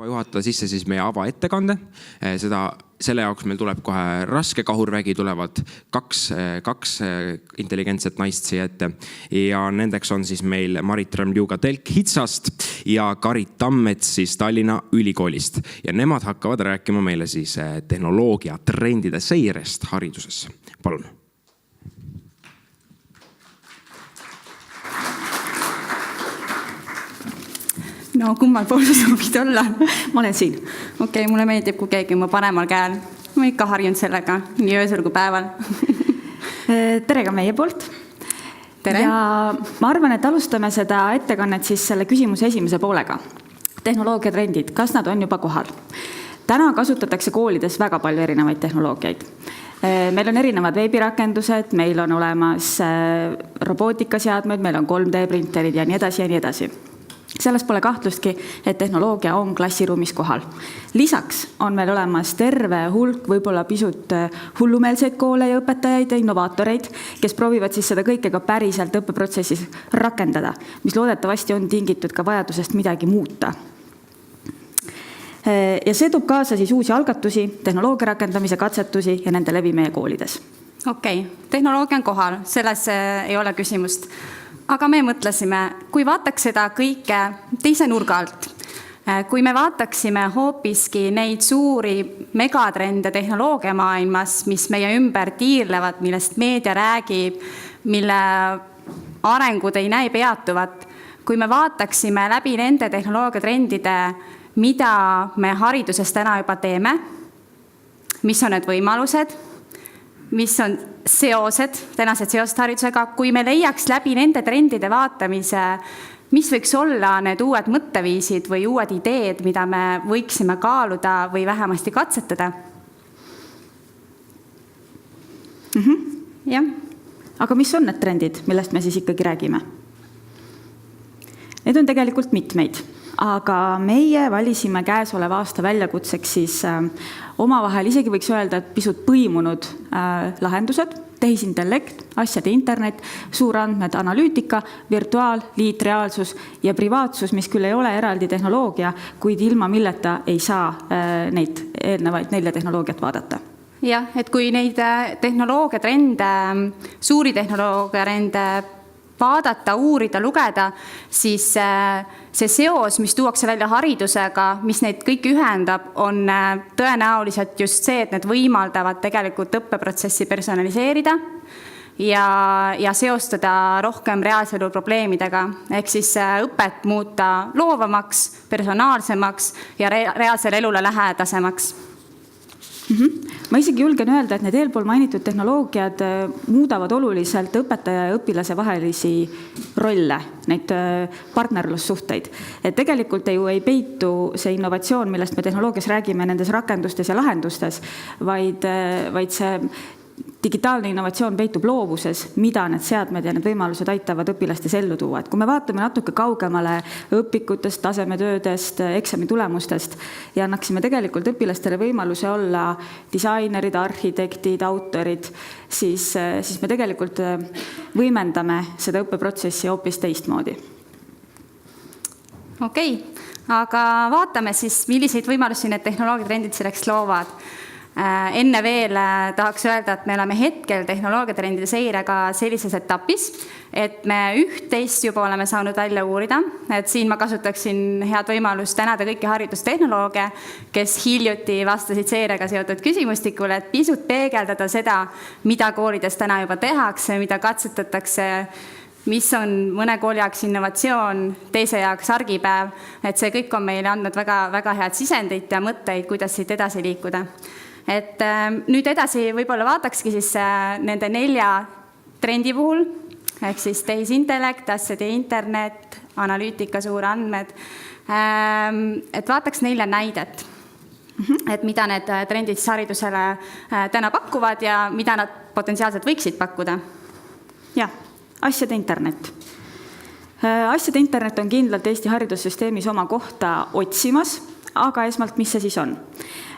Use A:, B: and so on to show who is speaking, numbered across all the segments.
A: juhatada sisse siis meie avaettekande. Selle jaoks meil tuleb kohe raske kahurvägi, tulevad kaks intelligentset naist siia ette. Ja nendeks on siis meil Marit Ramljuga-Telk Hitsast ja Karit Tammets siis Tallinna Ülikoolist. Ja nemad hakkavad rääkima meile siis tehnoloogia trendide seirest hariduses. Palun.
B: No kummal pool sa soovid olla? Ma olen siin. Okei, mulle meeldib, kui keegi mu paremal käel. Ma ikka harjun sellega, nii öösel kui päeval.
C: Tere ka meie poolt.
B: Tere.
C: Ja ma arvan, et alustame seda ettekannet siis selle küsimuse esimese poolega. Tehnoloogiatrendid, kas nad on juba kohal? Täna kasutatakse koolides väga palju erinevaid tehnoloogiaid. Meil on erinevad veebirakendused, meil on olemas robootikaseadmed, meil on 3D-printerid ja nii edasi ja nii edasi. Sellest pole kahtlustki, et tehnoloogia on klassiruumis kohal. Lisaks on meil olemas terve hulk võib-olla pisut hullumeelseid koole ja õpetajaid ja innovaatoreid, kes proovivad siis seda kõike ka päriselt õppeprotsessis rakendada, mis loodetavasti on tingitud ka vajadusest midagi muuta. Ja see toob kaasa siis uusi algatusi, tehnoloogia rakendamise katsetusi ja nende levi meie koolides.
B: Okei, tehnoloogia on kohal, selles ei ole küsimust. Aga me mõtlesime, kui vaataks seda kõike teise nurga alt, kui me vaataksime hoopiski neid suuri megatrende tehnoloogia maailmas, mis meie ümber tiirlevad, millest meedia räägib, mille arengud ei näe peatuvat, kui me vaataksime läbi nende tehnoloogiatrendide, mida me hariduses täna juba teeme, mis on need võimalused, mis on seosed, tänased seosed haridusega, kui me leiaks läbi nende trendide vaatamise, mis võiks olla need uued mõtteviisid või uued ideed, mida me võiksime kaaluda või vähemasti katsetada. Ja.
C: Aga mis on need trendid, millest me siis ikkagi räägime? Need on tegelikult mitmeid, aga meie valisime käesoleva aasta väljakutseks siis omavahel isegi võiks öelda, et pisut põimunud lahendused, tehisintellekt, asjade internet, suurandmed, analüütika, virtuaal, liitreaalsus ja privaatsus, mis küll ei ole eraldi tehnoloogia, kuid ilma milleta ei saa neid eelnevaid 4 tehnoloogiat vaadata.
B: Jah, et kui neid tehnoloogiatrende, suuri tehnoloogiatrende vaadata, uurida, lugeda, siis see seos, mis tuuakse välja haridusega, mis neid kõik ühendab, on tõenäoliselt just see, et need võimaldavad tegelikult õppeprotsessi personaliseerida ja seostada rohkem reaalselu probleemidega. Ehk siis õpet muuta loovamaks, personaalsemaks ja reaalsele elule lähedasemaks.
C: Ma isegi julgen öelda, et need eelpool mainitud tehnoloogiad muudavad oluliselt õpetaja ja õpilase vahelisi rolle, neid partnerlussuhteid. Et tegelikult ju ei peitu see innovatsioon, millest me tehnoloogias räägime nendes rakendustes ja lahendustes, vaid see digitaalne innovatsioon peitub loovuses, mida need seadmed ja need võimalused aitavad õpilastes ellu tuua. Et kui me vaatame natuke kaugemale õpikutest, tasemetöödest, eksami tulemustest ja annaksime tegelikult õpilastele võimaluse olla disainerid, arhitektid, autorid, siis me tegelikult võimendame seda õppeprotsessi hoopis teistmoodi.
B: Okei, aga vaatame siis, milliseid võimalusi need tehnoloogiatrendid selleks loovad. Enne veel tahaks öelda, et me oleme hetkel tehnoloogiatrendide seirega sellises etapis, et me üht-teist juba oleme saanud välja uurida. Et siin ma kasutaksin head võimalust tänada kõiki haridustehnolooge, kes hiljuti vastasid seirega seotud küsimustikule, et pisut peegeldada seda, mida koolides täna juba tehakse, mida katsetatakse, mis on mõne kooli jaoks innovatsioon, teise jaoks argipäev. Et see kõik on meile andnud väga, väga head sisendit ja mõtteid, kuidas siit edasi liikuda. Et nüüd edasi võib-olla vaatakski siis nende 4 trendi puhul, ehk siis tehisintellekt, asjade internet, analüütika, suurandmed, et vaataks 4 näidet, et mida need trendid haridusele täna pakuvad ja mida nad potentsiaalselt võiksid pakkuda.
C: Ja, asjade internet. Asjade internet on kindlalt Eesti haridussüsteemis oma kohta otsimas, aga esmalt, mis see siis on?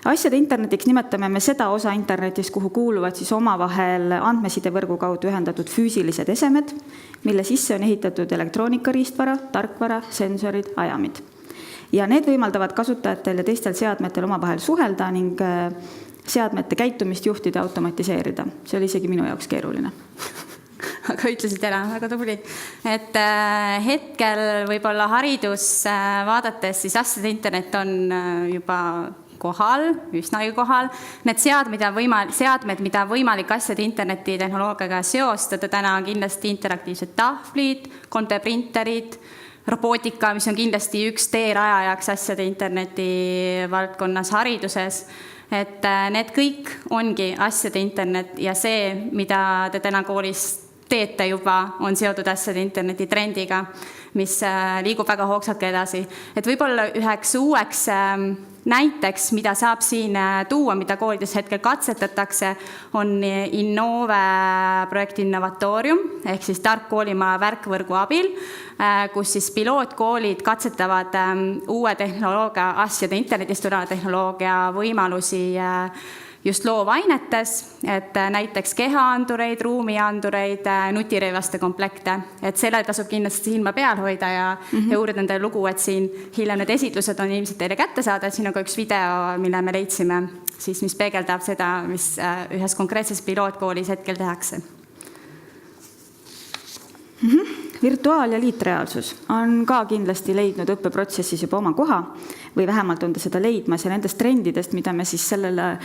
C: Asjade internetiks nimetame me seda osa internetis, kuhu kuuluvad siis omavahel andmesidevõrgu kaudu ühendatud füüsilised esemed, mille sisse on ehitatud elektroonikariistvara, tarkvara, sensorid, ajamid. ja need võimaldavad kasutajatel ja teistel seadmetel omavahel suhelda ning seadmete käitumist juhtida ja automatiseerida. See oli isegi minu jaoks keeruline.
B: Aga ütlesid ära, väga tubli. Et hetkel võib-olla haridus vaadates, siis asjade internet on juba kohal, üsnagi kohal. Need seadmed, mida võimalik asjade interneti tehnoloogiaga seostada, täna on kindlasti interaktiivsed tahvlid, 3D-printerid, robootika, mis on kindlasti üks teerajajaks asjade interneti valdkonnas hariduses. Et need kõik ongi asjade internet ja see, mida te täna koolis teete juba, on seotud asjade interneti trendiga, mis liigub väga hoogsalt edasi. Et võib-olla üheks uueks näiteks, mida saab siin tuua, mida koolides hetkel katsetatakse, on Innove projekt Innovatorium, ehk siis tark koolimaja värkvõrgu abil, kus siis pilootkoolid katsetavad uue tehnoloogia, asjade internetist tuleva tehnoloogia võimalusi just loovainetes, et näiteks kehaandureid, ruumiandureid, nutirõivaste komplekte. Et selle tasub kindlasti silma peal hoida ja uurida endale lugu, et siin hiljem need esitlused on ilmselt teile kätte saada. Siin on ka üks video, mille me leidsime, siis, mis peegeldab seda, mis ühes konkreetses pilootkoolis hetkel tehakse.
C: Virtuaal- ja liitreaalsus on ka kindlasti leidnud õppeprotsessis juba oma koha või vähemalt on ta seda leidmas ja nendest trendidest, mida me siis sellele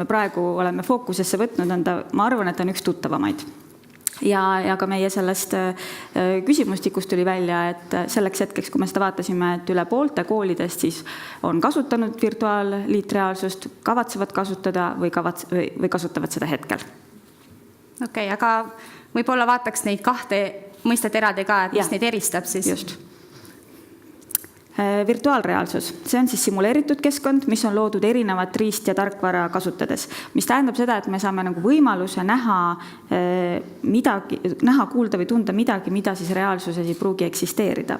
C: praegu oleme fookusesse võtnud, on ta, ma arvan, et on üks tuttavamaid. Ja ka meie sellest küsimustikust tuli välja, et selleks hetkeks, kui me seda vaatasime, et üle poolte koolidest siis on kasutanud virtuaal-liitreaalsust, kavatsevad kasutada või kasutavad seda hetkel.
B: Okei, aga võib-olla vaataks neid kahte mõistet eraldi ka, et mis neid eristab siis?
C: Just. Virtuaalreaalsus, see on siis simuleeritud keskkond, mis on loodud erinevat riist- ja tarkvara kasutades, mis tähendab seda, et me saame nagu võimaluse näha, kuulda või tunda midagi, mida siis reaalsuses ei pruugi eksisteerida.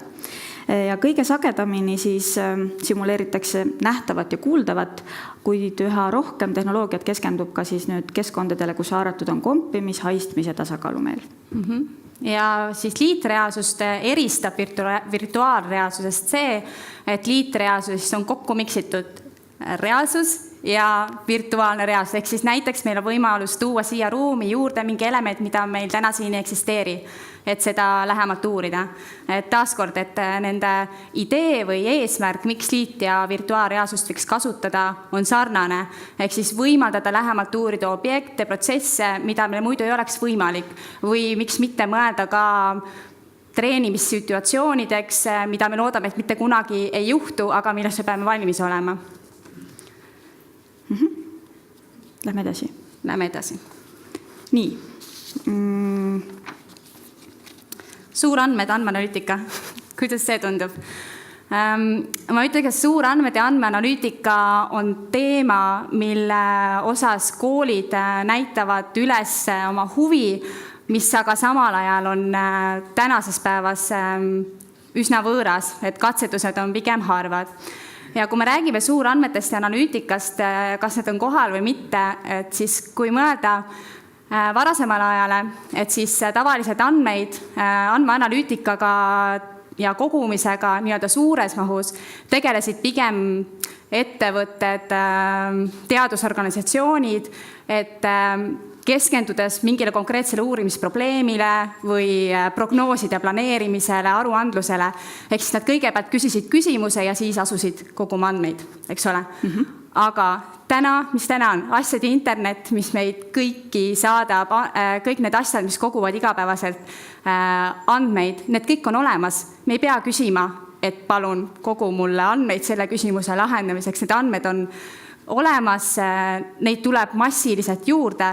C: Ja kõige sagedamini siis simuleeritakse nähtavat ja kuuldavat, kuid üha rohkem tehnoloogiat keskendub ka siis nüüd keskkondadele, kus haaratud on kompimis, haistmis ja tasakaalumeel.
B: Ja siis liitreaalsust eristab virtuaalreaalsusest see, et liitreaalsusest on kokku miksitud reaalsus ja virtuaalne reaalsus. Ehk siis näiteks meil on võimalus tuua siia ruumi juurde mingi element, mida meil täna siin ei eksisteeri, et seda lähemalt uurida. Et taaskord, et nende idee või eesmärk, miks liit- ja virtuaalreaalsust võiks kasutada, on sarnane. Ehk siis võimaldada lähemalt uurida objekte, protsesse, mida meil muidu ei oleks võimalik. Või miks mitte mõelda ka treenimissituatsioonideks, mida me loodame, et mitte kunagi ei juhtu, aga millest me peame valmis olema.
C: Lähme edasi.
B: Lähme edasi.
C: Nii.
B: Suurandmed, andmeanalüütika. Kuidas see tundub? Ma ütlen, et suurandmed ja andmeanalüütika on teema, mille osas koolid näitavad üles oma huvi, mis aga samal ajal on tänases päevas üsna võõras, et katsetused on pigem harvad. Ja kui me räägime suurandmetest ja analüütikast, kas need on kohal või mitte, et siis kui mõelda varasemale ajale, et siis tavalised andmeid andmeanalüütikaga ja kogumisega nii-öelda suures mahus tegelesid pigem ettevõtted, teadusorganisatsioonid, et keskendudes mingile konkreetsele uurimisprobleemile või prognooside planeerimisele, aruandlusele. Ehk siis nad kõigepealt küsisid küsimuse ja siis asusid koguma andmeid, eks ole? Aga mis täna on? Asjade internet, mis meid kõiki saadab, kõik need asjad, mis koguvad igapäevaselt andmeid, need kõik on olemas. Me ei pea küsima, et palun kogu mulle andmeid selle küsimuse lahendamiseks. Need andmed on olemas, neid tuleb massiliselt juurde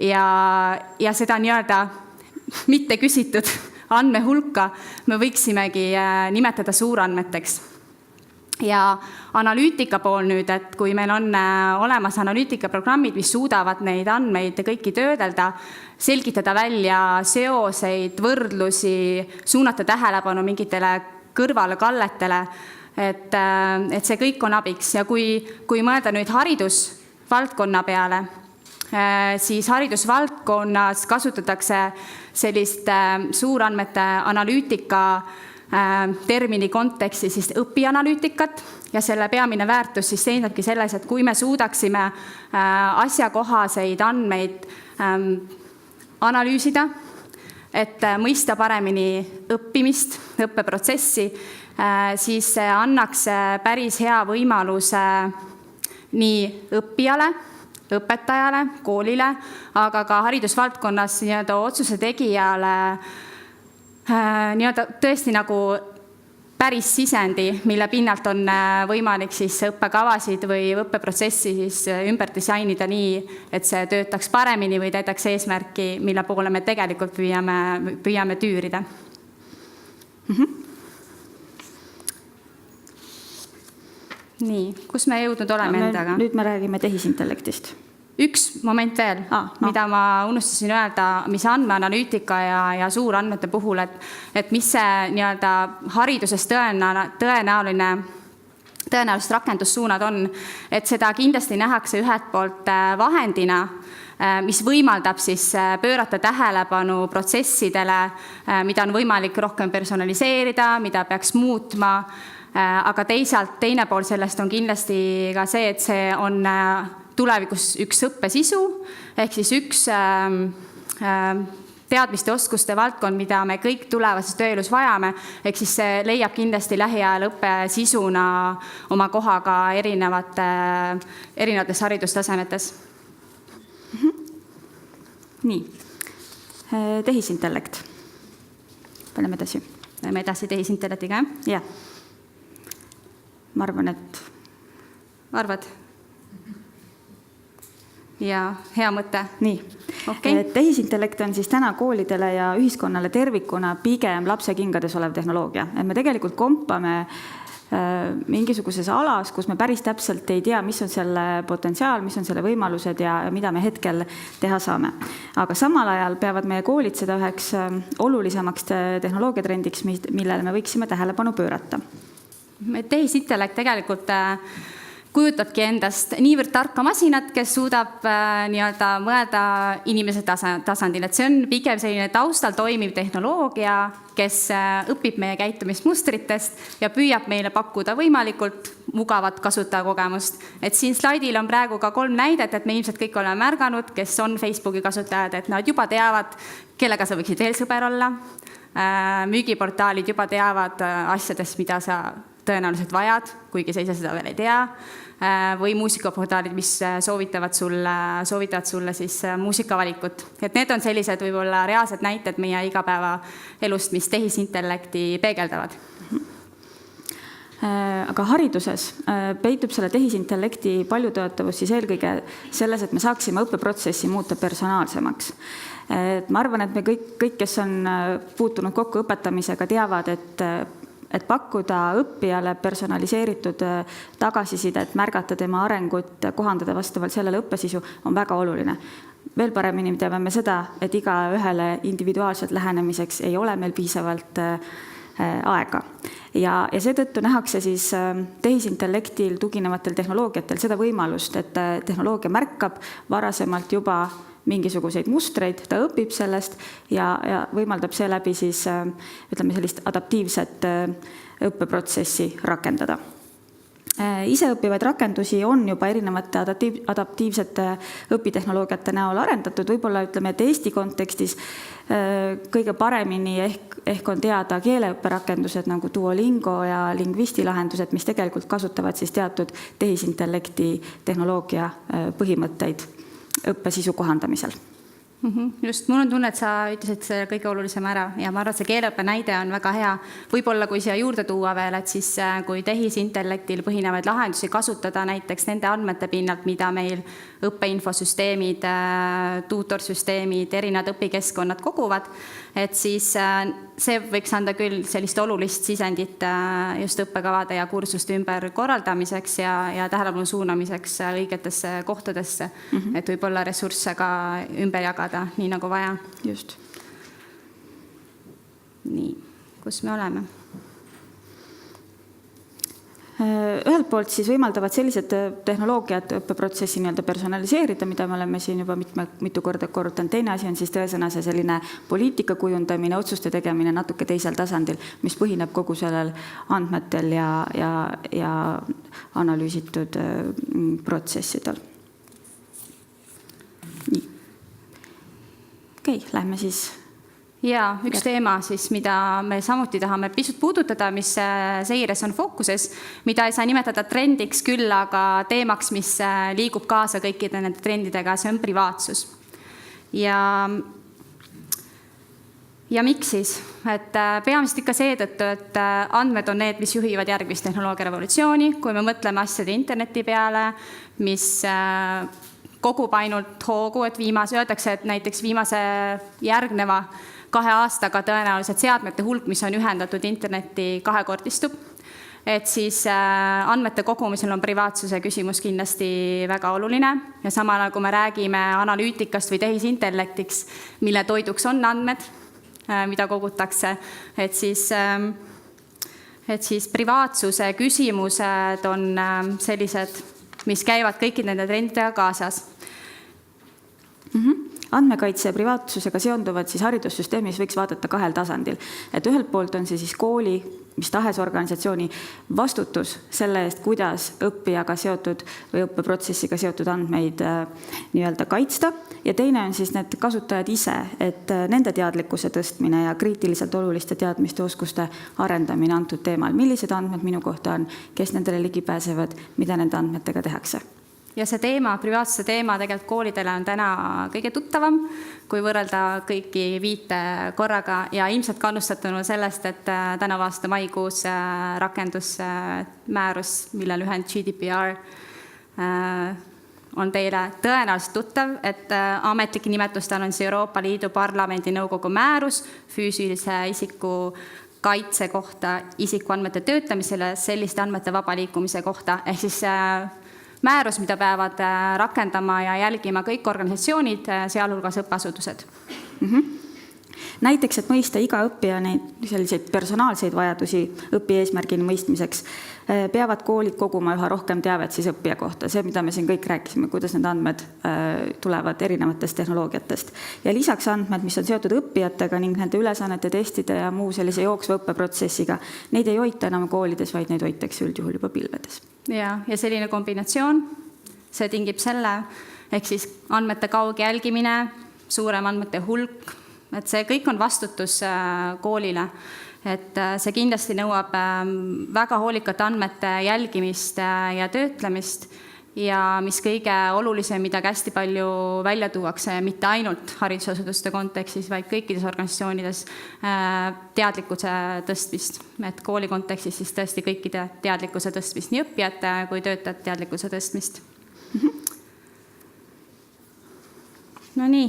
B: ja seda nii-öelda mitte küsitud andmehulka me võiksimegi nimetada suurandmeteks. Ja analüütika pool nüüd, et kui meil on olemas analüütikaprogrammid, mis suudavad neid andmeid kõiki töödelda, selgitada välja seoseid, võrdlusi, suunata tähelepanu mingitele kõrvalekalletele, et see kõik on abiks. Ja kui mõelda nüüd haridusvaldkonna peale, siis haridusvaldkonnas kasutatakse sellist suurandmete analüütika termini konteksti siis õpianalüütikat ja selle peamine väärtus siis seisnebki selles, et kui me suudaksime asjakohaseid andmeid analüüsida, et mõista paremini õppimist, õppeprotsessi, siis see annaks päris hea võimaluse nii õppijale, õpetajale, koolile, aga ka haridusvaldkonnas otsuse tegijale tõesti nagu päris sisendi, mille pinnalt on võimalik siis õppekavasid või õppeprotsessi siis ümber disainida nii, et see töötaks paremini või täidaks eesmärki, mille poole me tegelikult püüame tüürida. Nii, kus me jõudnud oleme endaga?
C: Nüüd me räägime tehisintellektist.
B: Üks moment veel, mida ma unustasin öelda, mis andmeanalüütika ja suurandmete puhul, et mis see hariduses tõenäoliselt rakendussuunad on, et seda kindlasti nähakse ühelt poolt vahendina, mis võimaldab siis pöörata tähelepanu protsessidele, mida on võimalik rohkem personaliseerida, mida peaks muutma, aga teine pool sellest on kindlasti ka see, et see on tulevikus üks õppesisu, ehk siis üks teadmiste oskuste valdkond, mida me kõik tulevases tööelus vajame, ehk siis see leiab kindlasti lähiajal õppesisuna oma koha ka erinevates haridustasemetes.
C: Nii, tehisintellekt. Paneme edasi.
B: Lähme edasi tehisintellektiga,
C: jah? Ma arvan, et...
B: Arvad? Ja hea mõte.
C: Nii. Okay. Tehisintellekt on siis täna koolidele ja ühiskonnale tervikuna pigem lapse kingades olev tehnoloogia. Et me tegelikult kompame mingisuguses alas, kus me päris täpselt ei tea, mis on selle potentsiaal, mis on selle võimalused ja mida me hetkel teha saame. Aga samal ajal peavad meie koolid seda üheks olulisemaks tehnoloogiatrendiks, millele me võiksime tähelepanu pöörata.
B: Tehisintellekt tegelikult kujutabki endast niivõrd tarka masinat, kes suudab mõelda inimese tasandil. Et see on pigem selline taustal toimiv tehnoloogia, kes õpib meie käitumismustritest ja püüab meile pakkuda võimalikult mugavat kasutajakogemust. Et siin slaidil on praegu ka 3 näidet, et me ilmselt kõik oleme märganud, kes on Facebooki kasutajad, et nad juba teavad, kellega sa võiksid veel sõber olla. Müügiportaalid juba teavad asjadest, mida sa tõenäoliselt vajad, kuigi sa ise seda veel ei tea, või muusikaportaalid, mis soovitavad sulle siis muusikavalikut. Et need on sellised võib-olla reaalsed näited meie igapäeva elust, mis tehisintellekti peegeldavad.
C: Aga hariduses peitub selle tehisintellekti paljutõotavus siis eelkõige selles, et me saaksime õppeprotsessi muuta personaalsemaks. Ma arvan, et me kõik, kes on puutunud kokku õpetamisega, teavad, et pakkuda õppijale personaliseeritud tagasisidet, märgata tema arengut, kohandada vastavalt sellele õppesisu on väga oluline. Veel paremini teame me seda, et iga ühele individuaalselt lähenemiseks ei ole meil piisavalt aega. Ja seetõttu nähakse siis tehisintellektil tuginevatel tehnoloogiatel seda võimalust, et tehnoloogia märkab varasemalt juba mingisuguseid mustreid, ta õpib sellest ja võimaldab seeläbi siis, ütleme, sellist adaptiivset õppeprotsessi rakendada. Iseõppivaid rakendusi on juba erinevate adaptiivsete õpitehnoloogiate näol arendatud. Võib-olla ütleme, et Eesti kontekstis kõige paremini ehk on teada keeleõpperakendused nagu Duolingo ja Lingvisti lahendused, mis tegelikult kasutavad siis teatud tehisintellekti tehnoloogia põhimõtteid õppesisu kohandamisel.
B: Just, mul on tunne, et sa ütlesid selle kõige olulisema ära ja ma arvan, et see keeleõppe näide on väga hea. Võib-olla kui siia juurde tuua veel, et siis kui tehisintellektil põhinevaid lahendusi kasutada näiteks nende andmete pinnalt, mida meil õppeinfosüsteemid, tuutorsüsteemid, erinevad õpikeskkonnad koguvad, et siis see võiks anda küll sellist olulist sisendit just õppekavade ja kursuste ümber korraldamiseks ja tähelepanu suunamiseks õigetesse kohtadesse, et võib-olla ressursse ka ümber jagada, nii nagu vaja.
C: Just.
B: Nii, kus me oleme?
C: Ühelt poolt siis võimaldavad sellised tehnoloogiad õppeprotsessi nii-öelda personaliseerida, mida me oleme siin juba mitu korda korrutanud. Teine asi on siis tõesõna see selline poliitika kujundamine, otsuste tegemine natuke teisel tasandil, mis põhineb kogu sellel andmetel ja analüüsitud protsessidel. Nii. Okei, lähme siis.
B: Ja üks teema, siis, mida me samuti tahame pisut puudutada, mis seires on fookuses, mida ei saa nimetada trendiks küll, aga teemaks, mis liigub kaasa kõikide nende trendidega, see on privaatsus. Ja miks siis? Et peamiselt ikka seetõttu, et andmed on need, mis juhivad järgmist tehnoloogia revolutsiooni, kui me mõtleme asjade interneti peale, mis kogub ainult hoogu, et öeldakse, et näiteks viimase järgneva 2 aastaga tõenäoliselt seadmete hulk, mis on ühendatud internetti, kahekordistub. Et siis andmete kogumisel on privaatsuse küsimus kindlasti väga oluline ja samal ajal, kui me räägime analüütikast või tehisintellektiks, mille toiduks on andmed, mida kogutakse, et siis privaatsuse küsimused on sellised, mis käivad kõikide nende trendidega kaasas.
C: Andmekaitse ja privaatsusega seonduvad siis haridussüsteemis võiks vaadata 2 tasandil. Et ühelt poolt on see siis kooli, mis tahes organisatsiooni vastutus selle eest, kuidas õppijaga seotud või õppeprotsessiga seotud andmeid nii-öelda kaitsta. Ja teine on siis need kasutajad ise, et nende teadlikkuse tõstmine ja kriitiliselt oluliste teadmiste oskuste arendamine antud teemal. Millised andmed minu kohta on, kes nendele ligi pääsevad, mida nende andmetega tehakse?
B: Ja see teema, privaatsuse teema tegelikult koolidele on täna kõige tuttavam, kui võrrelda kõiki 5 korraga ja ilmselt kannustatuna sellest, et tänavu aasta maikuus rakendus määrus, mille lühend GDPR on teile tõenäoliselt tuttav, et ametlik nimetus tal on see Euroopa Liidu Parlamendi nõukogu määrus füüsilise isiku kaitse kohta isikuandmete töötamisele, selliste andmete vaba liikumise kohta, ehk siis määrus, mida peavad rakendama ja jälgima kõik organisatsioonid, sealhulgas õppeasutused.
C: Näiteks, et mõista iga õppija neid selliseid personaalseid vajadusi õpi eesmärgini mõistmiseks, peavad koolid koguma üha rohkem teavet siis õppija kohta. See, mida me siin kõik rääkisime, kuidas need andmed tulevad erinevatest tehnoloogiatest. Ja lisaks andmed, mis on seotud õppijatega ning nende ülesannete, testide ja muu sellise jooksva õppeprotsessiga, neid ei hoita enam koolides, vaid neid hoitakse üldjuhul juba pilvedes.
B: Ja selline kombinatsioon, see tingib selle, ehk siis andmete kauge jälgimine, suurem andmete hulk, et see kõik on vastutus koolile. Et see kindlasti nõuab väga hoolikat andmete jälgimist ja töötlemist ja mis kõige olulisem, mida hästi palju välja tuuakse, mitte ainult haridusasutuste kontekstis, vaid kõikides organisatsioonides teadlikkuse tõstmist. Et kooli kontekstis siis tõesti kõikide teadlikkuse tõstmist, nii õppijate kui töötajate teadlikkuse tõstmist. No nii.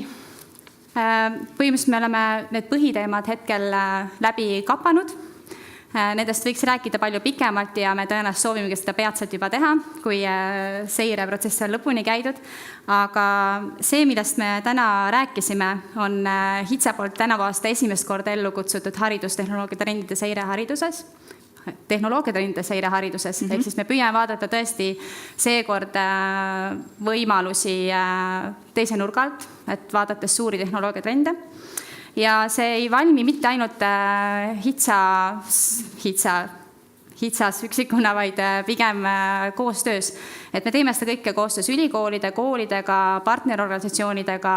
B: Põhimõtteliselt me oleme need põhiteemad hetkel läbi kapanud. Nendest võiks rääkida palju pikemalt ja me tõenäoliselt soovimegi seda peatselt juba teha, kui seireprotsess on lõpuni käidud. Aga see, millest me täna rääkisime, on HITSA poolt tänavu aasta esimest korda ellu kutsutud haridustehnoloogia trendide seire hariduses. Tehnoloogiatrendide seire hariduses, ehk siis me püüame vaadata tõesti seekord võimalusi teise nurga alt, et vaadates suuri tehnoloogiatrende. Ja see ei valmi mitte ainult HITSAs üksikuna, vaid pigem koostöös. Et me teeme seda kõike koostöös ülikoolide, koolidega, partnerorganisatsioonidega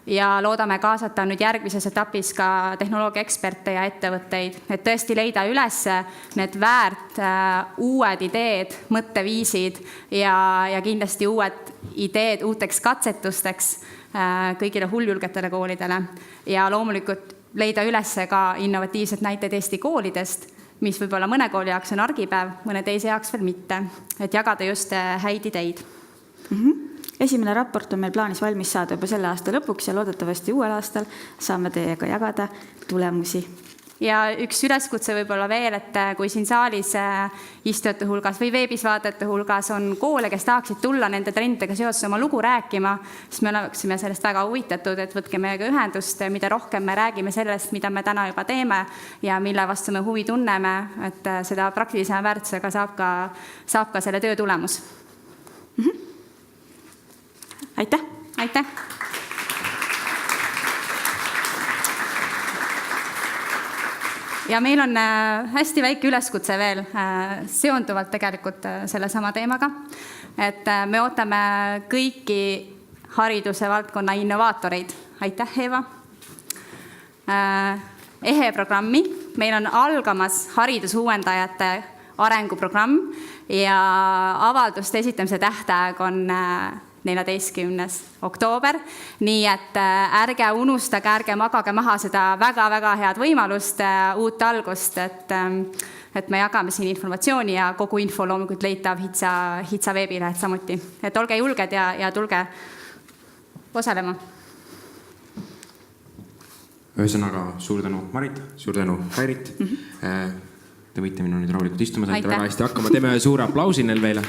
B: ja loodame kaasata nüüd järgmises etapis ka tehnoloogia eksperte ja ettevõtteid, et tõesti leida üles need väärt uued ideed, mõtteviisid ja kindlasti uued ideed uuteks katsetusteks kõigile hulljulgetele koolidele ja loomulikult leida üles ka innovatiivsed näited Eesti koolidest, mis võib-olla mõne kooli jaoks on argipäev, mõne teise jaoks veel mitte, et jagada just häid ideid.
C: Esimene raport on meil plaanis valmis saada juba selle aasta lõpuks ja loodetavasti uuel aastal saame teiega jagada tulemusi.
B: Ja üks üleskutse võib-olla veel, et kui siin saalis istujate hulgas või veebis vaatajate hulgas on koole, kes tahaksid tulla nende trendidega seoses oma lugu rääkima, siis me oleksime sellest väga huvitatud, et võtke meiega ühendust, mida rohkem me räägime sellest, mida me täna juba teeme ja mille vastu me huvi tunneme, et seda praktilisema väärtusega saab ka selle töö tulemus.
C: Aitäh!
B: Aitäh! Ja meil on hästi väike üleskutse veel seonduvalt tegelikult selle sama teemaga, et me ootame kõiki hariduse valdkonna innovaatoreid. Aitäh, Eva! EHE programmi. Meil on algamas haridusuuendajate arenguprogramm ja avalduste esitamise tähtaeg on 14. oktoober, nii et ärge unustage, ärge magage maha seda väga-väga head võimalust, uut algust, et me jagame siin informatsiooni ja kogu info loomulikult leitav HITSA veebilehed samuti. Et olge julged ja tulge osalema.
A: Ühesõnaga, suur tänu Marit, suur tänu Kairit. Te võite minu nüüd rahulikult istuma, saite väga hästi hakkama. Teeme suure aplausi neil meile.